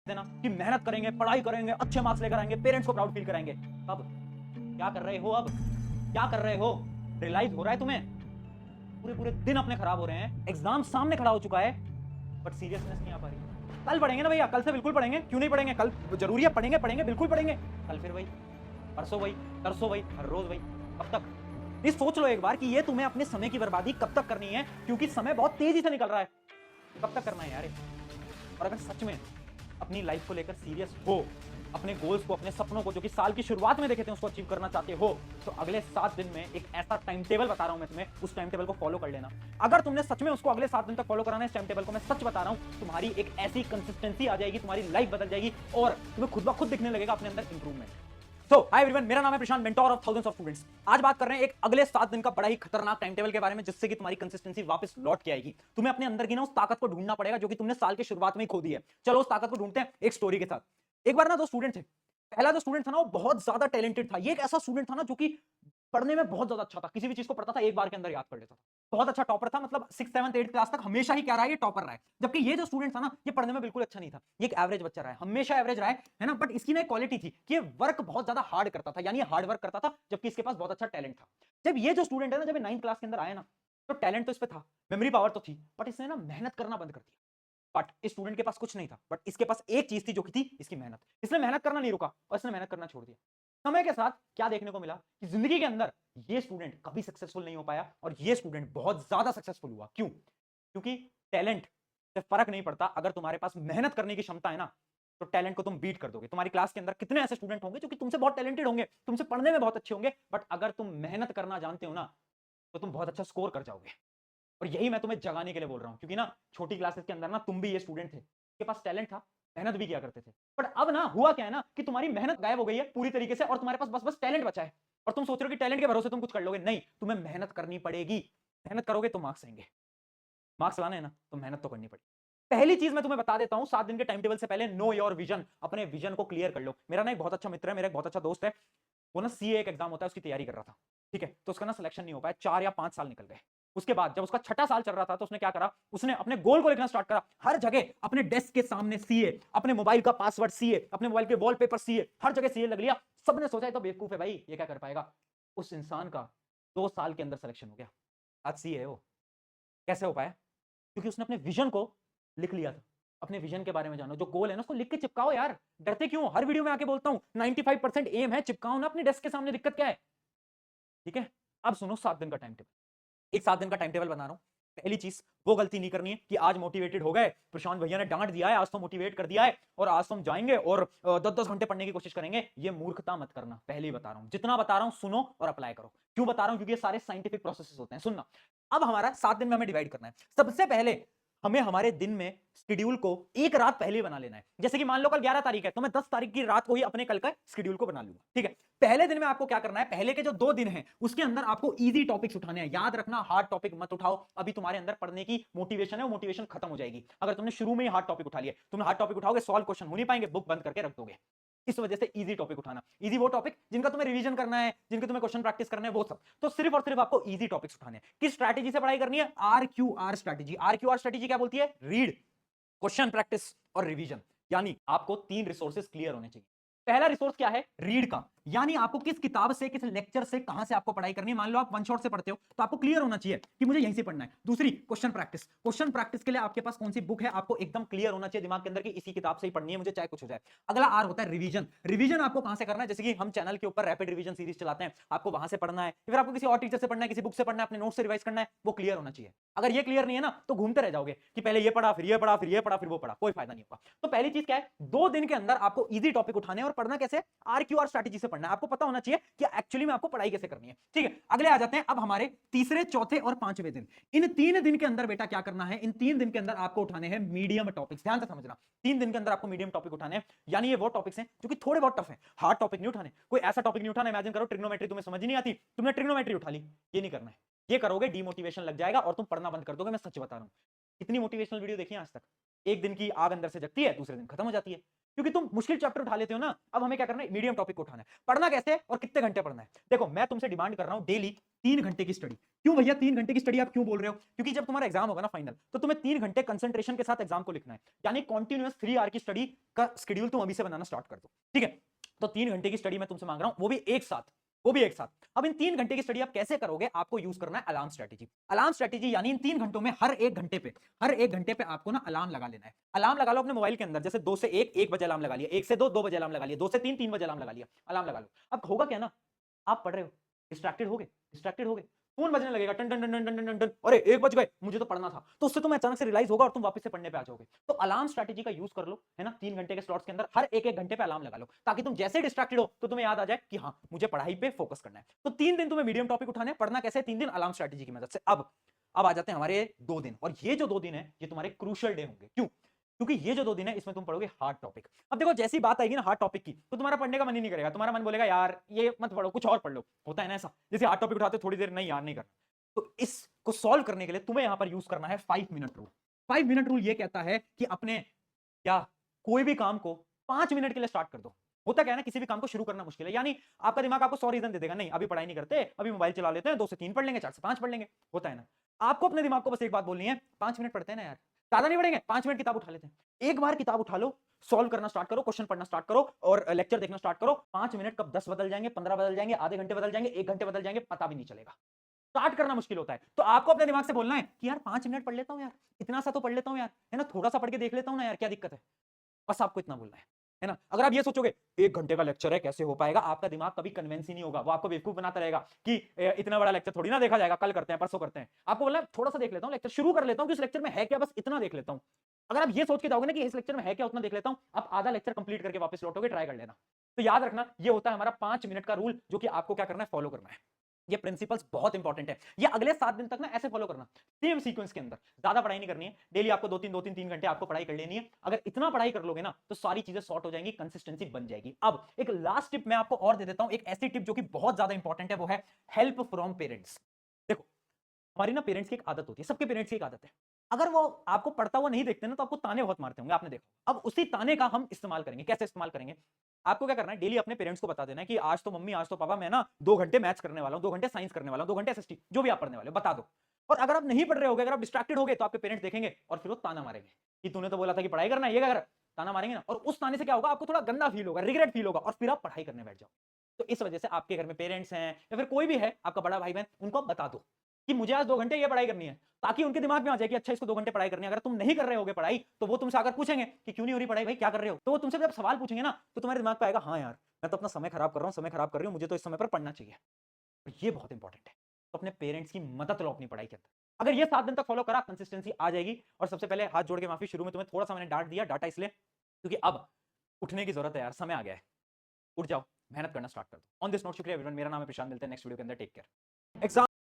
देना कि मेहनत करेंगे, पढ़ाई करेंगे, अच्छे मार्क्स लेकर आएंगे, पेरेंट्स को प्राउड फील कराएंगे। अब क्या कर रहे हो? अब क्या कर रहे हो? रियलाइज हो रहा है तुम्हें? पूरे पूरे दिन अपने खराब हो रहे हैं, एग्जाम सामने खड़ा हो चुका है, बट सीरियसनेस नहीं आ पा रही। कल पढ़ेंगे ना भैया, कल से बिल्कुल पढ़ेंगे। क्यों नहीं पढ़ेंगे? कल जरूरी है, पढ़ेंगे पढ़ेंगे बिल्कुल पढ़ेंगे। कल फिर वही, परसों वही, तरसों वही, हर रोज वही। कब तक? ये सोच लो एक बार कि ये तुम्हें अपने समय की बर्बादी कब तक करनी है, क्योंकि समय बहुत तेजी से निकल रहा है। कब तक करना है यार? और अगर सच में अपनी लाइफ को लेकर सीरियस हो, अपने गोल्स को, अपने सपनों को जो कि साल की शुरुआत में देखे थे उसको अचीव करना चाहते हो, तो अगले 7 दिन में एक ऐसा टाइम टेबल बता रहा हूं मैं तुम्हें, उस टाइम टेबल को फॉलो कर लेना। अगर तुमने सच में उसको अगले 7 दिन तक फॉलो कराना है, इस टाइम टेबल को, मैं सच बता रहा हूं, तुम्हारी एक ऐसी कंसिस्टेंसी आ जाएगी, तुम्हारी लाइफ बदल जाएगी और तुम्हें खुद ब खुद दिखने लगेगा अपने अंदर इंप्रूवमेंट। सो हाय एवरीवन, मेरा नाम है Prashant, mentor of thousands of students. आज बात कर रहे हैं एक अगले 7 दिन का बड़ा ही खतरनाक टाइम टेबल के बारे में, जिससे कि तुम्हारी कंसिस्टेंसी वापस लौट के आएगी। तुम्हें अपने अंदर की ना उस ताकत को ढूंढना पड़ेगा जो कि तुमने साल की शुरुआत में ही खो दी है। चलो उस ताकत को ढूंढते हैं एक स्टोरी के साथ। एक बार ना दो स्टूडेंट थे। पहला जो स्टूडेंट था ना वो बहुत ज्यादा टैलेंटेड था। ये एक ऐसा स्टूडेंट था ना जो कि पढ़ने में बहुत ज्यादा अच्छा था, किसी भी चीज को पढ़ता था एक बार के अंदर याद कर लेता था। बहुत अच्छा टॉपर था, मतलब 6th 7th 8th क्लास तक हमेशा ही क्या रहा है, ये टॉपर रहा है। जबकि ये जो स्टूडेंट था ना, ये पढ़ने में बिल्कुल अच्छा नहीं था, ये एक एवरेज बच्चा रहा है, हमेशा एवरेज रहा है ना। बट इसकी ना एक क्वालिटी थी कि ये वर्क बहुत ज्यादा हार्ड करता था, यानी ये हार्ड वर्क करता था, जबकि इसके पास बहुत अच्छा टैलेंट था। जब ये जो स्टूडेंट है ना, जब 9th क्लास के अंदर आया ना, तो टैलेंट तो इस पे था, मेमोरी पावर तो थी, बट इसने ना मेहनत करना बंद कर दिया। बट इस स्टूडेंट के पास कुछ नहीं था, बट इसके पास एक चीज थी जो कि थी इसकी मेहनत। इसने मेहनत करना नहीं रुका और इसने मेहनत करना छोड़ दिया। समय के साथ क्या देखने को मिला कि जिंदगी के अंदर ये स्टूडेंट कभी सक्सेसफुल नहीं हो पाया और ये स्टूडेंट बहुत ज्यादा सक्सेसफुल हुआ। क्यों? क्योंकि टैलेंट से फर्क नहीं पड़ता, अगर तुम्हारे पास मेहनत करने की क्षमता है ना, तो टैलेंट को तुम बीट कर दोगे। तुम्हारी क्लास के अंदर कितने ऐसे स्टूडेंट होंगे जो कि तुमसे बहुत टैलेंटेड होंगे, तुमसे पढ़ने में बहुत अच्छे होंगे, बट अगर तुम मेहनत करना जानते हो ना, तो तुम बहुत अच्छा स्कोर कर जाओगे। और यही मैं तुम्हें जगाने के लिए बोल रहा हूं, क्योंकि ना छोटी क्लासेस के अंदर ना तुम भी ये स्टूडेंट थे, के पास टैलेंट था, मेहनत भी किया करते थे। बट अब ना हुआ क्या है ना कि तुम्हारी मेहनत गायब हो गई है पूरी तरीके से और तुम्हारे पास बस बस टैलेंट बचा है। और तुम सोच रहे हो कि टैलेंट के भरोसे तुम कुछ कर लोगे। नहीं, तुम्हें मेहनत करनी पड़ेगी। मेहनत करोगे तो मार्क्स आएंगे। मार्क्स लाने हैं ना, तो मेहनत तो करनी पड़ेगी। पहली चीज मैं तुम्हें बता देता हूं, 7 दिन के टाइम टेबल से पहले नो योर विजन, अपने विजन को क्लियर कर लो। मेरा ना एक बहुत अच्छा मित्र है, मेरा एक बहुत अच्छा दोस्त है, वो ना सीए एक एग्जाम होता है उसकी तैयारी कर रहा था। ठीक है, तो उसका ना सिलेक्शन नहीं हो पाया, 4 या 5 साल निकल गए। उसके बाद जब उसका छठा साल चल रहा था, तो उसने क्या करा, उसने अपने गोल को लिखना स्टार्ट करा। हर जगह अपने डेस्क के सामने सीए, अपने मोबाइल का पासवर्ड सीए, अपने मोबाइल के वॉलपेपर सीए, हर जगह सीए लग लिया। सबने सोचा ये तो बेवकूफ है भाई, ये क्या कर पाएगा। उस इंसान का 2 साल के अंदर सिलेक्शन हो गया। आज सीए है वो। कैसे हो पाया? क्योंकि उसने अपने विजन को लिख लिया था। अपने विजन के बारे में जानो, जो गोल है ना उसको लिख के चिपकाओ यार। डरते क्यों? हर वीडियो में आके बोलता हूं 95% एम है, चिपकाओ ना अपने डेस्क के सामने, दिक्कत क्या है? ठीक है, अब सुनो 7 दिन का टाइम टेबल। एक 7 दिन का टाइम टेबल बना रहा हूं। पहली चीज, वो गलती नहीं करनी है कि आज मोटिवेटेड हो गए, प्रशांत भैया ने डांट दिया है, आज तो मोटिवेट कर दिया है और आज तो हम जाएंगे और 10-10 घंटे पढ़ने की कोशिश करेंगे। ये मूर्खता मत करना। पहले ही बता रहा हूं, जितना बता रहा हूं सुनो और अप्लाई करो। क्यों बता रहा हूं? क्योंकि ये सारे साइंटिफिक प्रोसेसेस होते हैं। सुनना, अब हमारा 7 दिन में हमें डिवाइड करना है। सबसे पहले हमें हमारे दिन में शेड्यूल को एक रात पहले बना लेना है। जैसे कि मान लो कल 11 तारीख है, तो मैं 10 तारीख की रात को ही अपने कल का शेड्यूल को बना लूंगा। ठीक है, पहले दिन में आपको क्या करना है, पहले के जो 2 दिन हैं उसके अंदर आपको इजी टॉपिक्स उठाने हैं। याद रखना, हार्ड टॉपिक मत उठाओ। अभी तुम्हारे अंदर पढ़ने की मोटिवेशन है, वो मोटिवेशन खत्म हो जाएगी अगर तुमने शुरू में ही हार्ड टॉपिक उठा लिया। तुम हार्ड टॉपिक उठाओगे, सॉल्व क्वेश्चन हो नहीं पाएंगे, बुक बंद करके रख दोगे। इस वजह से इजी टॉपिक उठाना। इजी वो टॉपिक जिनका तुम्हें रिवीजन करना है, जिनके तुम्हें क्वेश्चन प्रैक्टिस करना है, वो सब। तो सिर्फ और सिर्फ आपको इजी टॉपिक्स उठाने हैं। किस स्ट्रैटेजी से पढ़ाई करनी है? RQR strategy. RQR स्ट्रैटेजी क्या बोलती है? रीड, क्वेश्चन प्रैक्टिस और रिवीजन। यानी आपको 3 रिसोर्सेज क्लियर होने चाहिए। पहला रिसोर्स क्या है? रीड का, यानी आपको किस किताब से, किस लेक्चर से, कहां से आपको पढ़ाई करनी है। मान लो आप वन शॉट से पढ़ते हो तो आपको क्लियर होना चाहिए कि मुझे यहीं से पढ़ना है। दूसरी, क्वेश्चन प्रैक्टिस। क्वेश्चन प्रैक्टिस के लिए आपके पास कौन सी बुक है, आपको एकदम क्लियर होना चाहिए दिमाग के अंदर कि इसी किताब से ही पढ़नी है मुझे, चाहे कुछ हो जाए। अगला आर होता है रिवीजन। रिवीजन आपको कहां से करना है? जैसे कि हम चैनल के ऊपर रैपिड रिवीजन सीरीज चलाते हैं, आपको वहां से पढ़ना है, फिर आपको किसी और टीचर से पढ़ना है, किसी बुक से पढ़ना है, अपने नोट से रिवाइज करना है। वो क्लियर होना चाहिए। अगर ये क्लियर नहीं है ना, तो घूमते रह जाओगे कि पहले ये पढ़ा, फिर ये पढ़ा, फिर ये पढ़ा, फिर वो पढ़ा, कोई फायदा नहीं होगा। तो पहली चीज क्या है, 2 दिन के अंदर आपको इजी टॉपिक उठाने हैं और पढ़ना कैसे? RQR स्ट्रैटेजी से पढ़ना है। आपको पता होना चाहिए कि एक्चुअली में आपको पढ़ाई कैसे करनी है। ठीक है, अगले आ जाते हैं अब हमारे तीसरे, चौथे और पांचवें दिन। इन 3 दिन के अंदर बेटा क्या करना है? इन 3 दिन के अंदर आपको उठाने हैं मीडियम टॉपिक्स। ध्यान से समझना, 3 दिन के अंदर आपको मीडियम टॉपिक उठाने हैं। यानी ये वो टॉपिक्स हैं जो कि थोड़े बहुत टफ हैं। हार्ड टॉपिक नहीं उठाने। कोई ऐसा टॉपिक नहीं उठाना, इमेजिन करो ट्रिग्नोमेट्री तुम्हें समझ ही नहीं आती, तुमने ट्रिग्नोमेट्री उठा ली, ये नहीं करना है। ये करोगे डीमोटिवेशन लग जाएगा और तुम पढ़ना बंद कर दोगे। मैं सच बता रहा हूं। कितनी मोटिवेशनल वीडियो देखी आज तक? एक दिन की आग अंदर से जगती है, दूसरे दिन खत्म हो जाती है। क्योंकि तुम मुश्किल चैप्टर उठा लेते हो ना। अब हमें क्या करना है, मीडियम टॉपिक को उठाना है। पढ़ना कैसे है और कितने घंटे पढ़ना है? देखो मैं तुमसे डिमांड कर रहा हूं डेली 3 घंटे की स्टडी। क्यों भैया 3 घंटे की स्टडी आप क्यों बोल रहे हो? क्योंकि जब तुम्हारा एग्जाम होगा ना फाइनल, तो तुम्हें 3 घंटे कंसंट्रेशन के साथ एग्जाम को लिखना है, यानी कॉन्टिन्यूअस 3 आवर की स्टडी का शेड्यूल तुम अभी से बनाना स्टार्ट कर दो, ठीक है? तो 3 घंटे की स्टडी मैं तुमसे मांग रहा हूं, वो भी एक साथ, वो भी एक साथ। अब इन 3 घंटे की स्टडी आप कैसे करोगे? आपको यूज करना है अलार्म स्ट्रेटेजी। अलार्म स्ट्रेटेजी यानी इन 3 घंटों में हर एक घंटे पे आपको ना अलार्म लगा लेना है। अलार्म लगा लो अपने मोबाइल के अंदर, जैसे 2 से 1 1 बजे अलार्म लगा लिया, 1 से 2 2 बजे अलार्म लगा लिया, 2 से 3 3 बजे अलार्म लगा लिया, अलार्म लगा लो। अब होगा क्या ना, आप पढ़ रहे हो, डिस्ट्रैक्टेड हो गए, फोन बजने लगेगा, टन टन टन टन टन टन टन, अरे 1 बज गए, मुझे तो पढ़ना था। तो उससे तुम्हें अचानक से रियलाइज होगा और तुम वापस से पढ़ने पे आ जाओगे। तो अलार्म स्ट्रेटेजी का यूज कर लो, है ना? 3 घंटे के स्लॉट्स के अंदर हर एक एक घंटे पे अलार्म लगा लो, ताकि तुम जैसे डिस्ट्रैक्टेड हो तो तुम्हें याद आ जाए कि हाँ मुझे पढ़ाई पे फोकस करना है। तो 3 दिन तुम्हें मीडियम टॉपिक उठाने हैं। पढ़ना कैसे? 3 दिन अलार्म स्ट्रेटेजी की मदद से। अब आ जाते हैं हमारे 2 दिन, और ये जो 2 दिन है ये तुम्हारे क्रूशियल डे होंगे। क्यों? क्योंकि ये जो 2 दिन है इसमें तुम पढ़ोगे हार्ड टॉपिक। अब देखो जैसी बात आएगी ना हार्ड टॉपिक की, तो तुम्हारा पढ़ने का मन ही नहीं करेगा। तुम्हारा मन बोलेगा यार ये मत पढ़ो, कुछ और पढ़ लो। होता है ना ऐसा, जैसे हार्ड टॉपिक उठाते थोड़ी देर, नहीं यार नहीं करना। तो इसको सॉल्व करने के लिए तुम्हें यहां पर यूज करना है 5 मिनट रूल। 5 मिनट रूल ये कहता है कि अपने क्या कोई भी काम को 5 मिनट के लिए स्टार्ट कर दो। होता क्या है ना, किसी भी काम को शुरू करना मुश्किल है, यानी आपका दिमाग आपको 100 रीजन दे देगा, नहीं अभी पढ़ाई नहीं करते, अभी मोबाइल चला लेते हैं, 2 से 3 पढ़ लेंगे, 4 से 5 पढ़ लेंगे। होता है ना। आपको अपने दिमाग को बस एक बात बोलनी है, 5 मिनट पढ़ते हैं ना यार, ज्यादा नहीं पढ़ेंगे, 5 मिनट किताब उठा लेते हैं। एक बार किताब उठा लो, सॉल्व करना स्टार्ट करो, क्वेश्चन पढ़ना स्टार्ट करो और लेक्चर देखना स्टार्ट करो। 5 मिनट कब 10 बदल जाएंगे, 15 बदल जाएंगे, आधे घंटे बदल जाएंगे, 1 घंटे बदल जाएंगे, पता भी नहीं चलेगा। स्टार्ट करना मुश्किल होता है, तो आपको अपने दिमाग से बोलना है कि यार 5 मिनट पढ़ लेता हूं यार, इतना सा तो पढ़ लेता हूं यार, है ना, थोड़ा सा पढ़ के देख लेता हूं ना यार, क्या दिक्कत है? बस आपको इतना बोलना है ना। अगर आप ये सोचोगे 1 घंटे का लेक्चर है कैसे हो पाएगा, आपका दिमाग कभी कन्वेंस ही नहीं होगा, वो आपको बेवकूफ बनाता रहेगा कि इतना बड़ा लेक्चर थोड़ी ना देखा जाएगा, कल करते हैं, परसों करते हैं। आपको बोलना है थोड़ा सा देख लेता हूं, लेक्चर शुरू कर लेता हूं कि इस लेक्चर में है क्या, बस इतना देख लेता हूं। अगर आप ये सोच के जाओगे ना कि इस लेक्चर में है क्या, उतना देख लेता हूं, आप आधा लेक्चर कंप्लीट करके वापस लौटोगे, ट्राई कर लेना। तो याद रखना, ये होता है हमारा 5 मिनट का रूल, जो कि आपको क्या करना है, फॉलो करना है। ये प्रिंसिपल्स बहुत इंपॉर्टेंट है। ये अगले 7 दिन तक ना ऐसे फॉलो करना, सेम सीक्वेंस के अंदर। ज्यादा पढ़ाई नहीं करनी है, डेली आपको 2-3 घंटे आपको पढ़ाई कर लेनी है। अगर इतना पढ़ाई कर लोगे ना तो सारी चीजें सॉर्ट हो जाएंगी, कंसिस्टेंसी बन जाएगी। अब एक लास्ट टिप मैं आपको और दे देता हूं, एक ऐसी टिप जो कि बहुत ज्यादा इंपॉर्टेंट है, वो है हेल्प फ्रॉम पेरेंट्स। देखो हमारी ना पेरेंट्स की एक आदत होती है, सबके पेरेंट्स की एक आदत है, अगर वो आपको पढ़ता हुआ नहीं देखते ना तो आपको ताने बहुत मारते होंगे, आपने देखा। अब उसी ताने का हम इस्तेमाल करेंगे। कैसे इस्तेमाल करेंगे? आपको क्या करना है, डेली अपने पेरेंट्स को बता देना है कि आज तो मम्मी, आज तो पापा, मैं ना 2 घंटे मैथ्स करने वाला हूं, 2 घंटे साइंस करने वाला हूं, 2 घंटे एसएसटी, जो भी आप पढ़ने वाले हो बता दो। और अगर आप नहीं पढ़ रहे होगे, अगर आप डिस्ट्रैक्टेड होगे, तो आपके पेरेंट्स देखेंगे और फिर वो ताना मारेंगे कि तूने तो बोला था कि पढ़ाई करना है, ये क्या कर। ताना मारेंगे ना, और उस ताने से क्या होगा, आपको थोड़ा गंदा फील होगा, रिग्रेट फील होगा, और फिर आप पढ़ाई करने बैठ जाओ। तो इस वजह से आपके घर में पेरेंट्स हैं या फिर कोई भी है, आपका बड़ा भाई बहन, उनको आप बता दो कि मुझे आज 2 घंटे ये पढ़ाई करनी है, ताकि उनके दिमाग में आ जाए कि अच्छा इसको 2 घंटे पढ़ाई करनी है। अगर तुम नहीं कर रहे होगे पढ़ाई, तो वो तुमसे आकर पूछेंगे कि क्यों नहीं हो रही पढ़ाई भाई, क्या कर रहे हो। तो वो तुमसे जब सवाल पूछेंगे ना, तो तुम्हारे दिमाग पे आएगा हाँ यार, मैं तो अपना समय खराब कर रहा हूँ, समय खराब कर रही हूँ, मुझे तो इस समय पर पढ़ना चाहिए। तो ये बहुत इंपॉर्टेंट है। तो अपने पेरेंट्स की मदद लो अपनी पढ़ाई के अंदर। अगर ये 7 दिन तक फॉलो करा, कंसिस्टेंसी आ जाएगी। और सबसे पहले हाथ जोड़ के माफी, शुरू में तुम्हें थोड़ा सा मैंने डांट दिया, डाटा इसलिए क्योंकि अब उठने की जरूरत है यार, समय आ गया है। उठ जाओ, मेहनत करना स्टार्ट कर दो। ऑन दिस नोट, शुक्रिया एवरीवन, मेरा नाम है प्रशांत, मिलते हैं नेक्स्ट वीडियो के अंदर, टेक केयर। एग्जाम